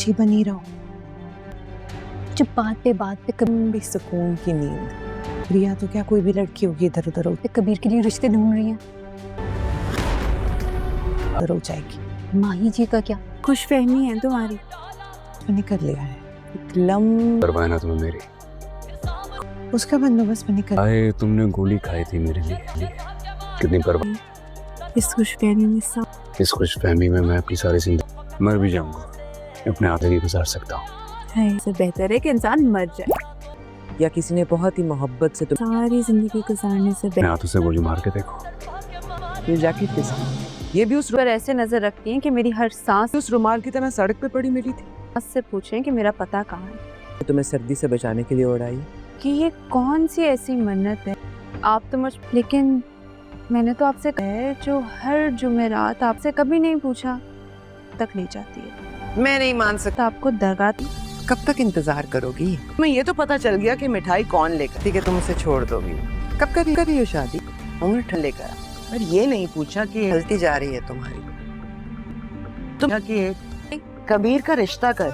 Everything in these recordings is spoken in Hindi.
अच्छी बनी रहो। जब बात पे कभी सुकून की नींद। रिया तो क्या कोई भी लड़की होगी इधर उधर हो, कबीर के लिए रिश्ते ढूंढ रही हैं, उधर हो जाएगी। माही जी का क्या खुशफहमी है तुम्हारी, मैंने कर लिया है। एक लम करवाया ना तुम्हें मेरी, उसका बंदोबस्त मैंने कर। आए तुमने गोली खाई थी मेरे लिए, कितनी परवाह। इस खुशफहमी में सब इस खुशफहमी में मैं अपनी सारी जिंदगी मर भी जाऊंगा, अपने आगे ही गुजार सकता हूँ। है, इससे बेहतर है कि इंसान मर जाए या किसी ने बहुत ही मोहब्बत से सारी जिंदगी गुजारने से अपने हाथों से गोली मार के देखो। ये जैकेट किसकी? ये भी उस पर ऐसे नजर रखती हैं कि मेरी हर सांस उस रुमाल की तरह सड़क पे पड़ी मिली थी। से पूछें कि मेरा पता कहाँ है, तुम्हें सर्दी से बचाने के लिए उड़ाई। कि ये कौन सी ऐसी मन्नत है। आप तो मुझ, लेकिन मैंने तो आपसे कहा है जो हर जुमेरात आपसे कभी नहीं पूछा तक ले जाती है। मैं नहीं मान सकता। तो आपको दरगाह कब तक इंतजार करोगी? तुम्हें ये तो पता चल गया कि मिठाई कौन लेकर, ठीक है तुम उसे छोड़ दोगी। कब करी हो शादी? उम्र ठंड लेकर, पर ये नहीं पूछा कि गलती जा रही है तुम्हारी। तुम कि कबीर का रिश्ता कर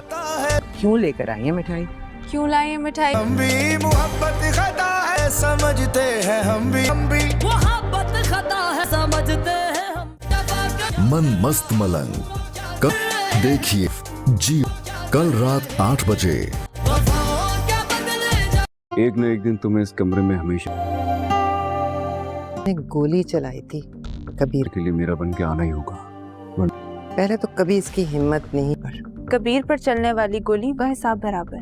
क्यों लेकर आई है मिठाई? क्यों लाई है मिठाई? हम भी मोहब्बत खता है समझते हैं, हम भी मोहब्बत खता है समझते हैं हम। मन मस्त मलंग कब देखिए जी कल रात 8 बजे। एक न एक दिन तुम्हें इस कमरे में हमेशा ने गोली चलाई थी कबीर के लिए मेरा बन के आना ही होगा, पहले तो कभी इसकी हिम्मत नहीं पर कबीर पर चलने वाली गोली का हिसाब बराबर,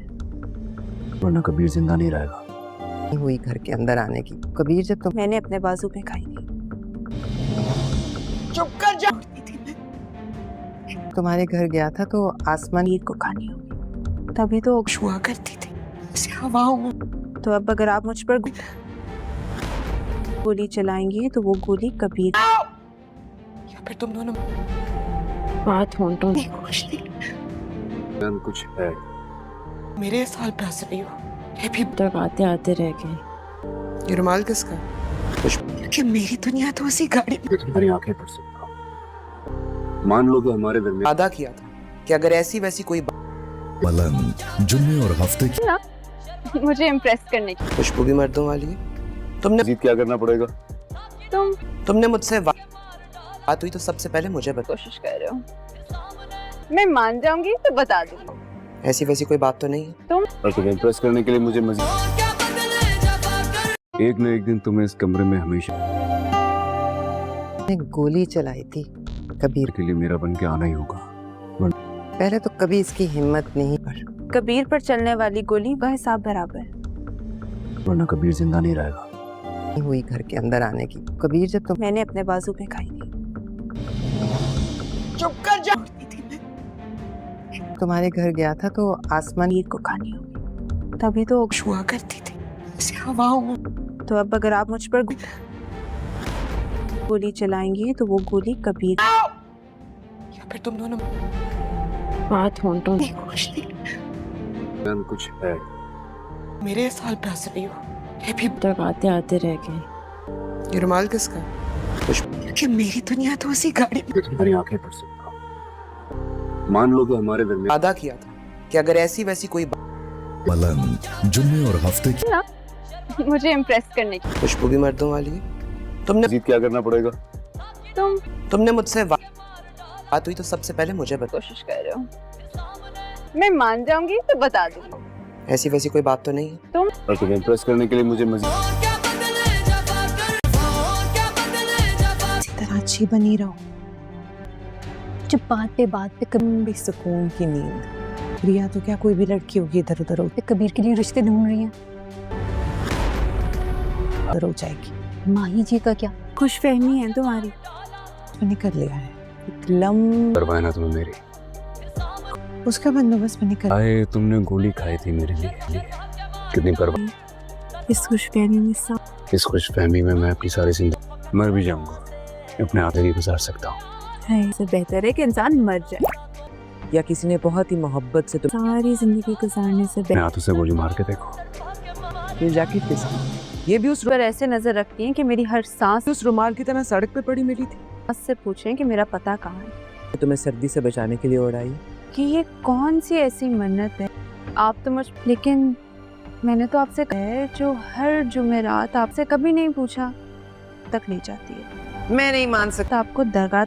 वरना कबीर जिंदा नहीं रहेगा। नहीं हुई घर के अंदर आने की। कबीर जब तुम मैंने अपने बाजू पे खाई थी। चुप कर जा। तुम्हारे घर गया था तो आसमान ईद को खानी होगी, तभी तो छुआ करती थी हवाओं में। तो अब अगर आप मुझ पर गोली चलाएंगी तो वो गोली कबीर या फिर तुम दोनों बात होंठों कुछ है मेरे साल पे हंस रही हो। ये भी तक आते आते रह गए। ये रुमाल किसका? कि मेरी दुनिया तो उसी गाड़ी में। तुम्हारी आंखें पर सकता मान लो कि हमारे दरमियान वादा किया था कि अगर ऐसी वैसी कोई मलंग जुम्मे और हफ्ते की मुझे इम्प्रेस करने की खुशबू भी मर्दों वाली है। तुमने मजीद क्या करना पड़ेगा? तुमने मुझसे बात हुई तो सबसे पहले मुझे बता। कोशिश कर रहे हो, मैं मान जाऊंगी तो बता दूंगी। ऐसी वैसी कोई बात तो नहीं है? और तुम्हें इम्प्रेस करने के लिए मुझे मजीद एक न एक दिन तुम्हें इस कमरे में हमेशा ने गोली चलाई थी कबीर के लिए मेरा बन के आना ही होगा, पहले तो कभी इसकी हिम्मत नहीं पर कबीर पर चलने वाली गोली का हिसाब बराबर, वरना कबीर जिंदा नहीं रहेगा। नहीं हुई घर के अंदर आने की। कबीर जब तुम मैंने अपने बाजू पे खाई थी। चुप कर जा। तुम्हारे घर गया था तो आसमान ईद को खानी होगी, तभी तो छुआ करती थी हवाओं में। तो अब अगर आप मुझ पर गोली चलाएंगी तो वो गोली कबीर या फिर तुम दोनों बात होंठों कुछ है मेरे साल पे हंस रही हो। ये भी तक आते आते रह गए। ये रुमाल किसका? कि मेरी दुनिया तो उसी गाड़ी में। तुम्हारी आंखें पर सकता मान लो कि हमारे दरमियान वादा किया था कि अगर ऐसी वैसी कोई मलंग जुम्मे और हफ्ते की मुझे इम्प्रेस करने की खुशबू भी मर्दों वाली है। तुमने मजीद क्या करना पड़ेगा? तुमने मुझसे बात हुई तो सबसे पहले मुझे बता। कोशिश कर रहे हो, मैं मान जाऊंगी तो बता दूंगी। ऐसी वैसी कोई बात तो नहीं है? और तुम्हें इम्प्रेस करने के लिए मुझे मजीद इसी तरह अच्छी बनी रहो। जब बात पे कभी सुकून की नींद। रिया तो क्या कोई भी लड़की होगी इधर उधर हो, कबीर के लिए रिश्ते ढूंढ रही हैं, उधर हो जाएगी। माही जी का क्या खुशफहमी है तुम्हारी, मैंने कर लिया है। एक लम करवाया ना तुम्हें मेरी, उसका बंदोबस्त मैंने कर। आए तुमने गोली खाई थी मेरे लिए, कितनी परवाह। इस खुशफहमी में सब इस खुशफहमी में मैं अपनी सारी जिंदगी मर भी जाऊंगा, अपने आगे ही गुजार सकता हूँ। है, इससे बेहतर है कि इंसान मर जाए या किसी ने बहुत ही मोहब्बत से सारी जिंदगी गुजारने से अपने हाथों से गोली मार के देखो। ये जैकेट किसकी? ये भी उस पर ऐसे नजर रखती हैं कि मेरी हर सांस उस रुमाल की तरह सड़क पे पड़ी मिली थी। से पूछें कि मेरा पता कहाँ है, तुम्हें सर्दी से बचाने के लिए उड़ाई। कि ये कौन सी ऐसी मन्नत है। आप तो मुझ लेकिन मैंने तो आपसे कहा है जो हर जुमेरात आपसे कभी नहीं पूछा तक ले जाती है। मैं नहीं मान सकता। तो आपको दरगाह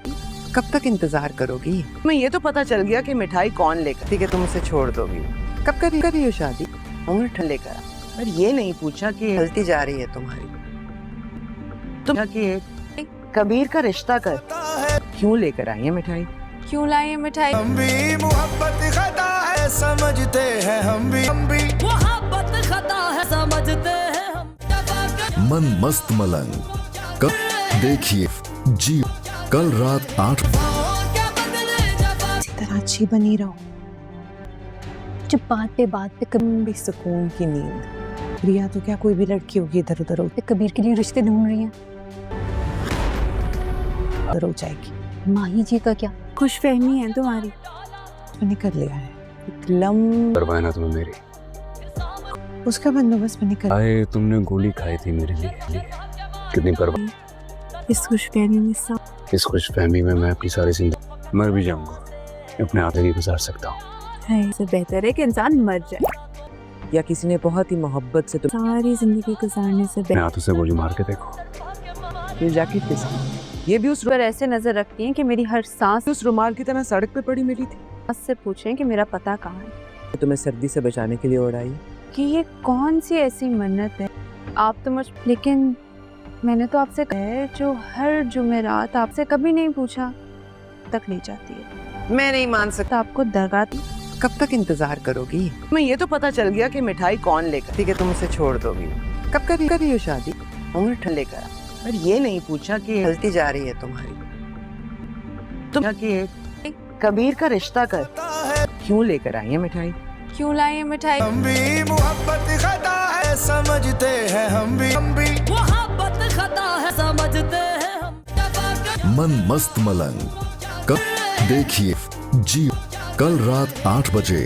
कब तक इंतजार करोगी? मैं ये तो पता चल गया कि मिठाई कौन लेकर, ठीक है तुम उसे छोड़ दोगी। कब करी हो शादी? अंगूठा लेकर आ। पर ये नहीं पूछा कि गलती जा रही है तुम्हारी। तुम कि कबीर का रिश्ता कर क्यों लेकर आई है मिठाई? क्यों लाई है मिठाई? हम भी मोहब्बत खता है समझते हैं हम भी मोहब्बत खता है समझते हैं हम। मन मस्त मलंग कब देखिए जी कल रात 8 क्या बदले जब इसी तरह अच्छी बनी रहो। जब बात पे कभी भी सुकून की नींद। रिया तो क्या कोई भी लड़की होगी इधर उधर होती कबीर के लिए रिश्ते ढूंढ रही है। इधर हो जाएगी। माही जी का क्या खुशफहमी है तुम्हारी। मैंने कर लिया है एक लम करवाए ना तुम्हें मेरी। उसका बंदोबस्त मैंने कर आए तुमने गोली खाई थी मेरे लिए। कितनी परवाह। इस खुशफहमी में सब इस खुशफहमी में मैं अपनी सारी जिंदगी मर भी जाऊंगा, अपने आगे ही गुजार सकता हूँ। है। इससे बेहतर है कि इंसान मर जाए या किसी ने बहुत ही मोहब्बत से सारी जिंदगी गुजारने से अपने हाथों से गोली मार के देखो। ये जैकेट के साथ ये भी उस पर ऐसे नजर रखती हैं कि मेरी हर सांस उस रुमाल की तरह सड़क पे पड़ी मिली थी। से पूछें कि मेरा पता कहाँ है। तुम्हें सर्दी से बचाने के लिए उड़ाई। कि ये कौन सी ऐसी मन्नत है। आप तो मुझ लेकिन मैंने तो आपसे कहा है जो हर जुमेरात आपसे कभी नहीं पूछा तक ले जाती है। मैं नहीं मान सकता। तो आपको दरगाह कब तक इंतजार करोगी? मैं ये तो पता चल गया कि मिठाई कौन लेकर, ठीक है तुम उसे छोड़ दोगी। कब करी हो शादी? अंगूठा लेकर आ। पर ये नहीं पूछा कि गलती जा रही है तुम्हारी। तुम कि कबीर का रिश्ता कर क्यों लेकर आई है मिठाई? क्यों लाई है मिठाई? हम भी मोहब्बत खता है समझते हैं हम भी मोहब्बत खता है समझते हैं हम। मन मस्त मलंग कब देखिए जी कल रात 8 बजे।